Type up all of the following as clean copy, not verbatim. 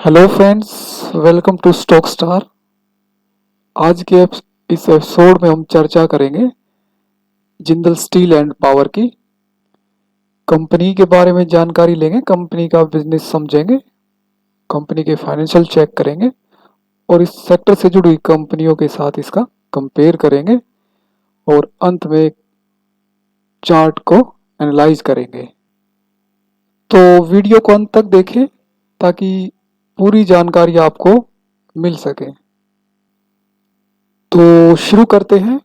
Hello friends, welcome to Stock Star. आज के इस एपिसोड में हम चर्चा करेंगे जिंदल स्टील एंड पावर की। कंपनी के बारे में जानकारी लेंगे, कंपनी का बिजनेस समझेंगे, कंपनी के फाइनेंशियल चेक करेंगे और इस सेक्टर से जुड़ी कंपनियों के साथ इसका कंपेयर करेंगे और अंत में चार्ट को एनालाइज करेंगे। तो वीडियो को अंत तक देखें ताकि पूरी जानकारी आपको मिल सके। तो शुरू करते हैं।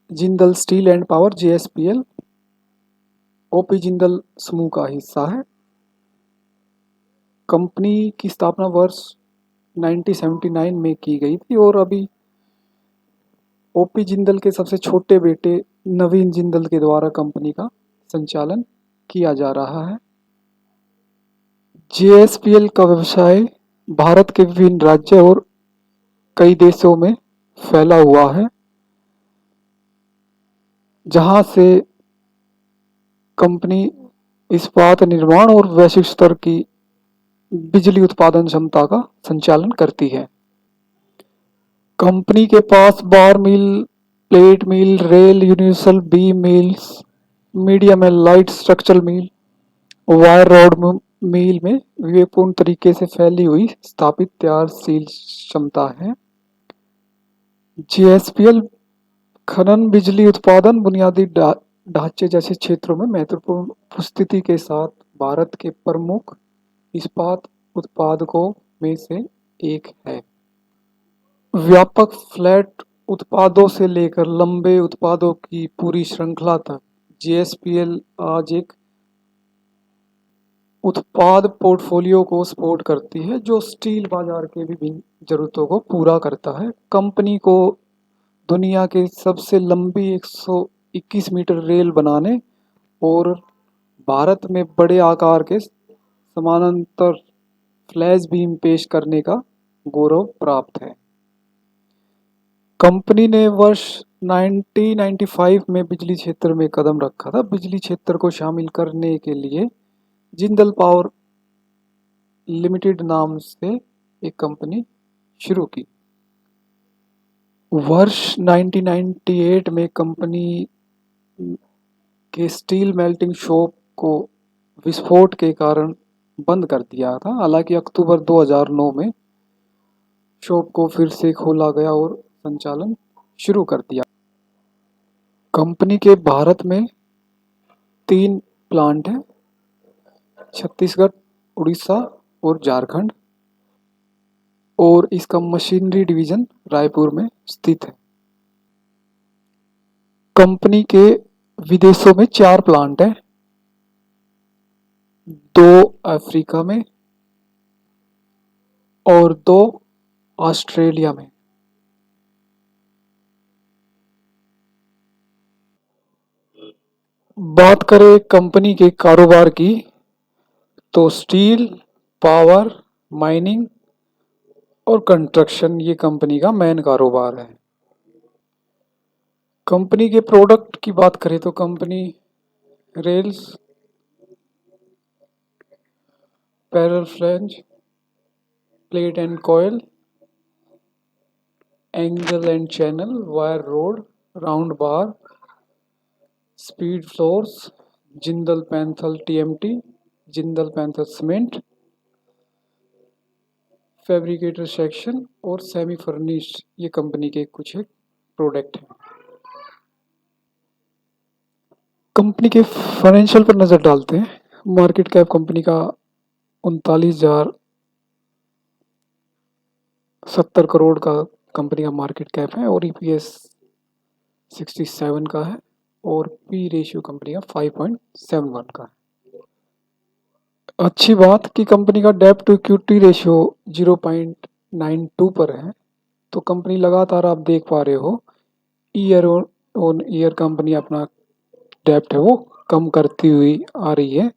Jindal steel and power JSPL OP Jindal समूह का हिस्सा है। कंपनी की स्थापना वर्ष 1979 में की गई थी और अभी ओपी जिंदल के सबसे छोटे बेटे नवीन जिंदल के द्वारा कंपनी का संचालन किया जा रहा है। JSPL का व्यवसाय भारत के विभिन्न राज्य और कई देशों में फैला हुआ है, जहां से कंपनी इस्पात निर्माण और वैश्विक स्तर की बिजली उत्पादन क्षमता का संचालन करती है। कंपनी के पास bar mill, plate mill, rail universal beam mills, medium and light structural mill, wire rod mill में विवेकपूर्ण तरीके से फैली हुई स्थापित तैयारशील क्षमता है। JSPL खनन, बिजली उत्पादन, बुनियादी ढांचे जैसे क्षेत्रों में महत्वपूर्ण उपस्थिति के साथ भारत के प्रमुख इस्पात उत्पादकों में से एक है। व्यापक फ्लैट उत्पादों से लेकर लंबे उत्पादों की पूरी श्रृंखला तक JSPL आज एक उत्पाद पोर्टफोलियो को सपोर्ट करती है जो स्टील बाजार के विभिन्न जरूरतों को पूरा करता है। कंपनी को दुनिया के सबसे लंबी 121 मीटर रेल बनाने और भारत में बड़े आकार के समानांतर फ्लैश बीम पेश करने का गौरव प्राप्त है। कंपनी ने वर्ष 1995 में बिजली क्षेत्र में कदम रखा था। बिजली क्षेत्र को शामिल करने के लिए जिंदल पावर लिमिटेड नाम से एक कंपनी शुरू की। वर्ष 1998 में कंपनी के स्टील मेल्टिंग शॉप को विस्फोट के कारण बंद कर दिया था। हालांकि अक्टूबर 2009 में शॉप को फिर से खोला गया और संचालन शुरू कर दिया। कंपनी के भारत में 3 प्लांट हैं, छत्तीसगढ़, उड़ीसा और झारखंड, और इसका मशीनरी डिवीजन रायपुर में स्थित है। कंपनी के विदेशों में 4 प्लांट हैं, 2 अफ्रीका में और 2 ऑस्ट्रेलिया में। बात करें कंपनी के कारोबार की तो स्टील, पावर, माइनिंग और कंस्ट्रक्शन ये कंपनी का मेन कारोबार है। कंपनी के प्रोडक्ट की बात करें तो company rails, parallel flange, plate and coil, angle and channel, wire road, round bar, speed floors, Jindal Panthal TMT, Jindal Panthal cement, fabricator section और सेमी फर्निश्ड ये कंपनी के कुछ एक प्रोडक्ट हैं। कंपनी के फाइनेंशियल पर नज़र डालते हैं। मार्केट कैप कंपनी का 39,070 करोड़ का कंपनी का मार्केट कैप है और EPS 67 का है और P रेशियो कंपनी का 5.71 का है। अच्छी बात कि कंपनी का डेब्ट टू इक्विटी रेशियो 0.92 पर है। तो कंपनी लगातार आप देख पा रहे हो ईयर ऑन ईयर कंपनी अपना डेब्ट है वो कम करती हुई आ रही है।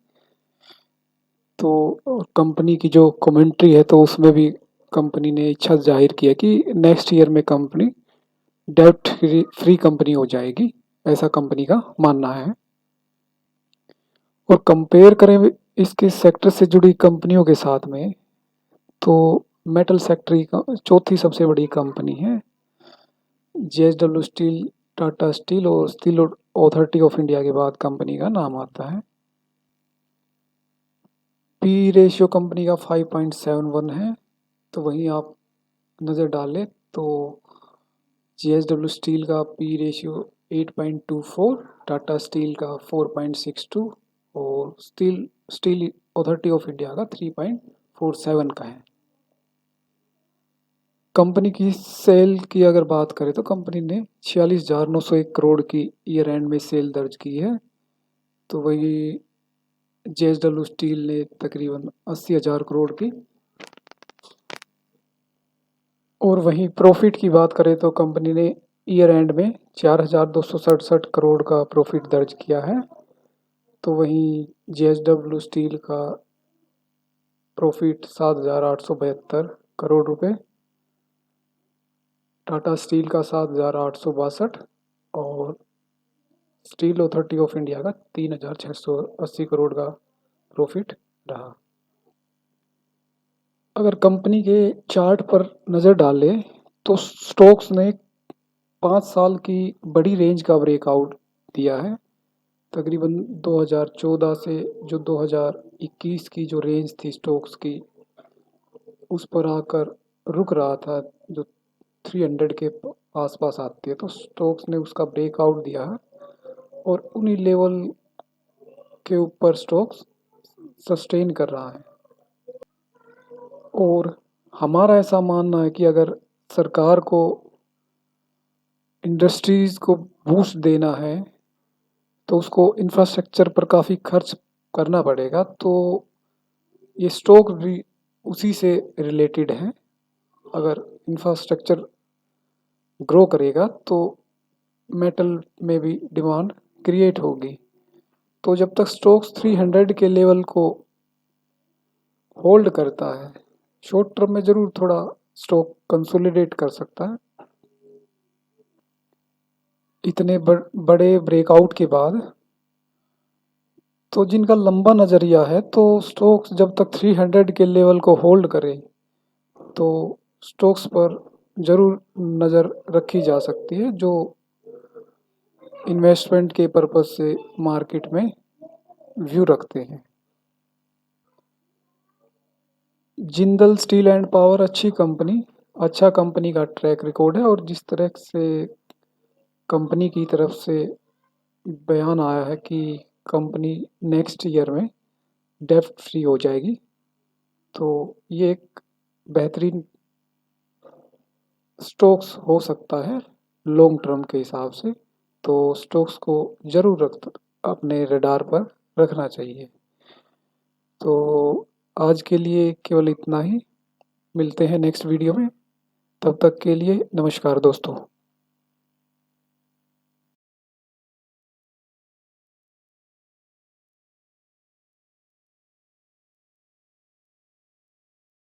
तो कंपनी की जो कमेंट्री है तो उसमें भी कंपनी ने इच्छा जाहिर किया कि नेक्स्ट ईयर में कंपनी डेब्ट फ्री कंपनी हो जाएगी, ऐसा कंपनी का मानना है। और कंपेयर करें इसके सेक्टर से जुड़ी कंपनियों के साथ में तो मेटल सेक्टर का चौथी सबसे बड़ी कंपनी है। जेएसडब्ल्यू स्टील, टाटा स्टील और स्टील अथॉरिटी ऑफ इंडिया के बाद कंपनी का नाम आता है। पी रेशियो कंपनी का 5.71 है। तो वहीं आप नज़र डालें तो जेएसडब्ल्यू स्टील का पी रेशियो 8.24, टाटा स्टील का 4.62 और स्टील अथॉरिटी ऑफ इंडिया का 3.47 का है। कंपनी की सेल की अगर बात करें तो कंपनी ने 46,901 करोड़ की ईयर एंड में सेल दर्ज की है। तो वही जेएसडब्ल्यू स्टील ने तकरीबन 80,000 करोड़ की। और वहीं प्रॉफिट की बात करें तो कंपनी ने ईयर एंड में 4,267 करोड़ का प्रॉफिट दर्ज किया है। तो वहीं जेएसडब्ल्यू स्टील का प्रॉफिट 7,872 करोड़ रुपए, टाटा स्टील का 7,862 और स्टील अथॉरिटी ऑफ इंडिया का 3,680 करोड़ का प्रॉफिट रहा। अगर कंपनी के चार्ट पर नज़र डालें तो स्टॉक्स ने 5 साल की बड़ी रेंज का ब्रेकआउट दिया है। तकरीबन 2014 से जो 2021 की जो रेंज थी स्टॉक्स की, उस पर आकर रुक रहा था, जो 300 के आसपास आती है। तो स्टॉक्स ने उसका ब्रेकआउट दिया है और उन्हीं लेवल के ऊपर स्टॉक्स सस्टेन कर रहा है। और हमारा ऐसा मानना है कि अगर सरकार को इंडस्ट्रीज़ को बूस्ट देना है तो उसको इंफ्रास्ट्रक्चर पर काफ़ी खर्च करना पड़ेगा। तो ये स्टॉक भी उसी से रिलेटेड हैं। अगर इंफ्रास्ट्रक्चर ग्रो करेगा तो मेटल में भी डिमांड क्रिएट होगी। तो जब तक स्टॉक्स 300 के लेवल को होल्ड करता है, शॉर्ट टर्म में ज़रूर थोड़ा स्टॉक कंसोलिडेट कर सकता है। इतने बड़े ब्रेकआउट के बाद तो जिनका लंबा नज़रिया है, तो स्टॉक्स जब तक 300 के लेवल को होल्ड करे तो स्टॉक्स पर ज़रूर नज़र रखी जा सकती है, जो इन्वेस्टमेंट के पर्पज़ से मार्केट में व्यू रखते हैं। जिंदल स्टील एंड पावर अच्छा कंपनी का ट्रैक रिकॉर्ड है। और जिस तरह से कंपनी की तरफ से बयान आया है कि कंपनी नेक्स्ट ईयर में डेब्ट फ्री हो जाएगी, तो ये एक बेहतरीन स्टॉक्स हो सकता है लॉन्ग टर्म के हिसाब से। तो स्टॉक्स को ज़रूर अपने रडार पर रखना चाहिए। तो आज के लिए केवल इतना ही। मिलते हैं नेक्स्ट वीडियो में। तब तक के लिए नमस्कार दोस्तों।